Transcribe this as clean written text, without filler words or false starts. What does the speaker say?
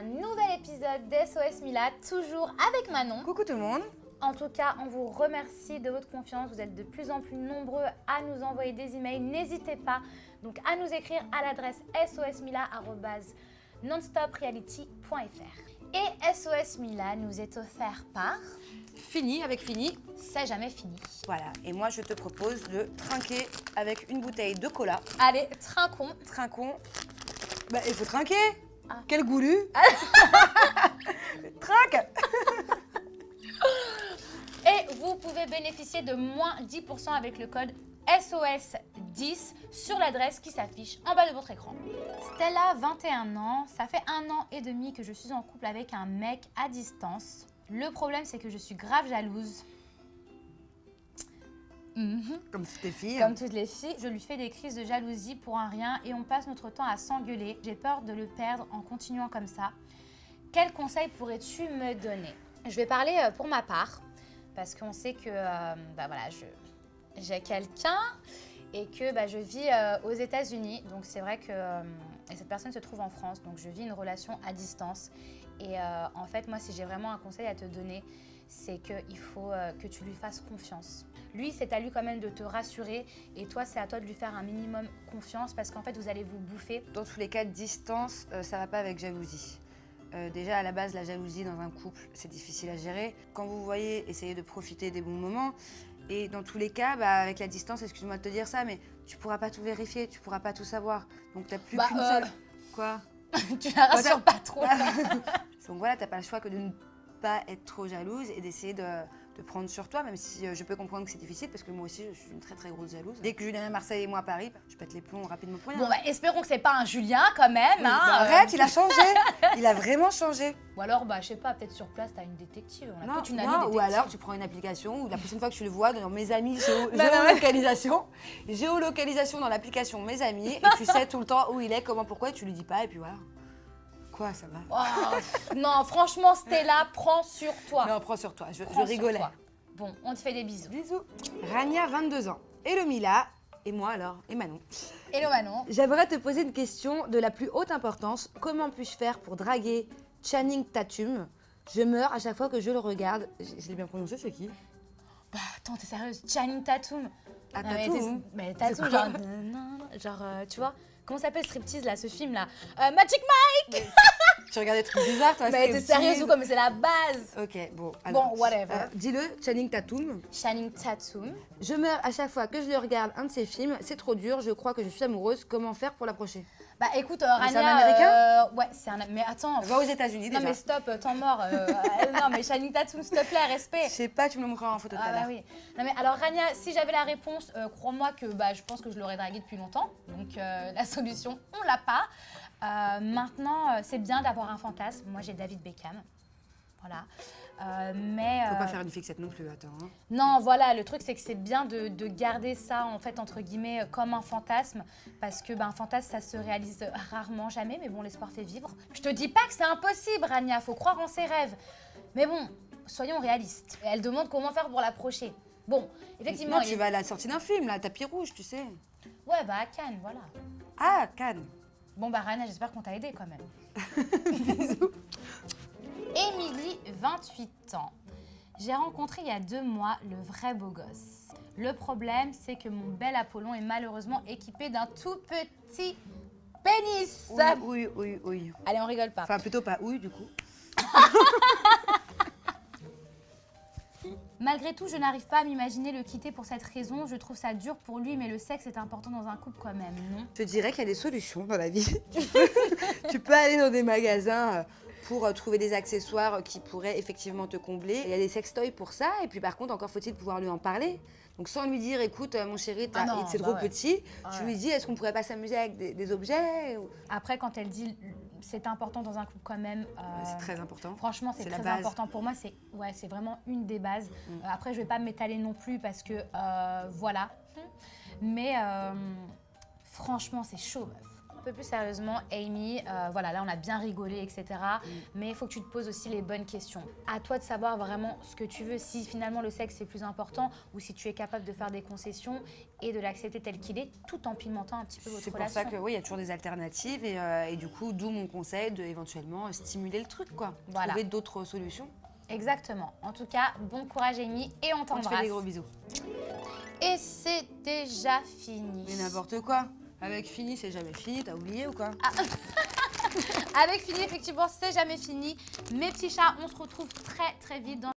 nouvel épisode d'SOS Mila, toujours avec Manon. Coucou tout le monde. En tout cas, on vous remercie de votre confiance. Vous êtes de plus en plus nombreux à nous envoyer des emails. N'hésitez pas donc à nous écrire à l'adresse sosmila@nonstopreality.fr. Et SOS Mila nous est offert par Fini avec Fini. C'est jamais fini. Voilà. Et moi, je te propose de trinquer avec une bouteille de cola. Allez, trinquons. Trinquons. Bah, il faut trinquer. Ah. Quel goulu. Trinque. Et vous pouvez bénéficier de moins 10% avec le code SOS10 sur l'adresse qui s'affiche en bas de votre écran. Stella, 21 ans, ça fait 1 an et demi que je suis en couple avec un mec à distance. Le problème, c'est que je suis grave jalouse. Comme toutes les filles. Comme toutes les filles, je lui fais des crises de jalousie pour un rien et on passe notre temps à s'engueuler. J'ai peur de le perdre en continuant comme ça. Quels conseils pourrais-tu me donner? Je vais parler pour ma part. Parce qu'on sait que voilà, j'ai quelqu'un et que je vis aux États-Unis. Donc c'est vrai que et cette personne se trouve en France. Donc je vis une relation à distance. Et en fait, moi, si j'ai vraiment un conseil à te donner, c'est qu'il faut que tu lui fasses confiance. Lui, c'est à lui quand même de te rassurer. Et toi, c'est à toi de lui faire un minimum confiance parce qu'en fait, vous allez vous bouffer. Dans tous les cas, distance, ça va pas avec jalousie. Déjà, à la base, la jalousie dans un couple, c'est difficile à gérer. Quand vous voyez, essayez de profiter des bons moments. Et dans tous les cas, avec la distance, excuse-moi de te dire ça, mais tu pourras pas tout vérifier, tu pourras pas tout savoir. Donc, t'as plus qu'une seule... Quoi? Tu la rassures pas trop. Donc voilà, t'as pas le choix que de ne pas être trop jalouse et d'essayer de prendre sur toi, même si je peux comprendre que c'est difficile, parce que moi aussi, je suis une très très grosse jalouse. Dès que Julien est à Marseille et moi à Paris, je pète les plombs rapidement pour rien. Bon, espérons que c'est pas un Julien quand même. Oui, arrête, il a changé. Il a vraiment changé. Ou alors, je sais pas, peut-être sur place, t'as une détective. On a toute une amie non, détective. ou alors tu prends une application, ou la prochaine fois que tu le vois dans mes amis, géolocalisation dans l'application Mes Amis, et tu sais tout le temps où il est, comment, pourquoi, et tu lui dis pas, et puis voilà. Quoi, ça va? Oh, non, franchement, Stella, prends sur toi. Non, prends sur toi, je Prends sur rigolais. toi. Bon, on te fait des bisous. Bisous. Rania, 22 ans. Hello Mila. Et moi alors, et Manon. Hello Manon. J'aimerais te poser une question de la plus haute importance. Comment puis-je faire pour draguer Channing Tatum? Je meurs à chaque fois que je le regarde. Je l'ai bien prononcé, c'est qui? Attends, t'es sérieuse? Channing Tatum. Ah, Non, Tatum. mais Tatum, genre, tu vois, comment s'appelle Striptease là, ce film là? Magic Mike. Tu regardes des trucs bizarres, toi? Mais t'es sérieuse ou quoi? Mais c'est la base. Ok, bon. Alors, Bon, whatever. Dis-le, Channing Tatum. Channing Tatum. Je meurs à chaque fois que je le regarde un de ses films. C'est trop dur, je crois que je suis amoureuse. Comment faire pour l'approcher? Écoute, c'est Rania. un Américain? Ouais, c'est un. Mais attends. Va aux États-Unis déjà. Non mais stop, temps mort. Non mais Channing Tatum, s'il te plaît, respect. Je sais pas, tu me le montreras en photo tout à l'heure. Oui. Non mais alors Rania, si j'avais la réponse, crois-moi que je pense que je l'aurais dragué depuis longtemps. Donc la solution, on l'a pas. Maintenant, c'est bien d'avoir un fantasme. Moi, j'ai David Beckham. Voilà. Mais Faut pas faire une fixette non plus, attends. Hein. non, voilà, le truc c'est que c'est bien de garder ça en fait entre guillemets comme un fantasme parce que un fantasme ça se réalise rarement, jamais, mais bon, l'espoir fait vivre. Je te dis pas que c'est impossible, Rania, faut croire en ses rêves. Mais bon, soyons réalistes. Elle demande comment faire pour l'approcher. Bon, effectivement. Non, tu vas à la sortie d'un film, là, tapis rouge, tu sais. Ouais, à Cannes, voilà. Ah, Cannes. Bon, Rania, j'espère qu'on t'a aidé quand même. Bisous. Émilie, 28 ans. J'ai rencontré il y a 2 mois le vrai beau gosse. Le problème, c'est que mon bel Apollon est malheureusement équipé d'un tout petit pénis. Oui. Allez, on rigole pas. Enfin, plutôt pas oui, du coup. Malgré tout, je n'arrive pas à m'imaginer le quitter pour cette raison. Je trouve ça dur pour lui, mais le sexe est important dans un couple quand même, non? Je te dirais qu'il y a des solutions dans la vie. Tu peux aller dans des magasins pour trouver des accessoires qui pourraient effectivement te combler. Il y a des sextoys pour ça, et puis par contre, encore faut-il pouvoir lui en parler. Donc sans lui dire, écoute, mon chéri, c'est trop petit, tu lui dis, est-ce qu'on pourrait pas s'amuser avec des objets? Après, quand elle dit c'est important dans un couple quand même. C'est très important. Franchement, c'est très important pour moi. C'est vraiment une des bases. Après, je vais pas m'étaler non plus parce que voilà. Mais franchement, c'est chaud, meuf. peu plus sérieusement, Amy, voilà, là on a bien rigolé, etc. Mais il faut que tu te poses aussi les bonnes questions. À toi de savoir vraiment ce que tu veux, si finalement le sexe est plus important ou si tu es capable de faire des concessions et de l'accepter tel qu'il est, tout en pimentant un petit peu votre relation. C'est pour ça que oui, il y a toujours des alternatives et du coup, d'où mon conseil de éventuellement stimuler le truc, quoi. Voilà. Trouver d'autres solutions. Exactement. En tout cas, bon courage Amy et on On te t'embrasse. fait des gros bisous. Et c'est déjà fini. Mais n'importe quoi. Avec fini, c'est jamais fini, t'as oublié ou quoi? Avec fini, effectivement, c'est jamais fini. Mes petits chats, on se retrouve très très vite dans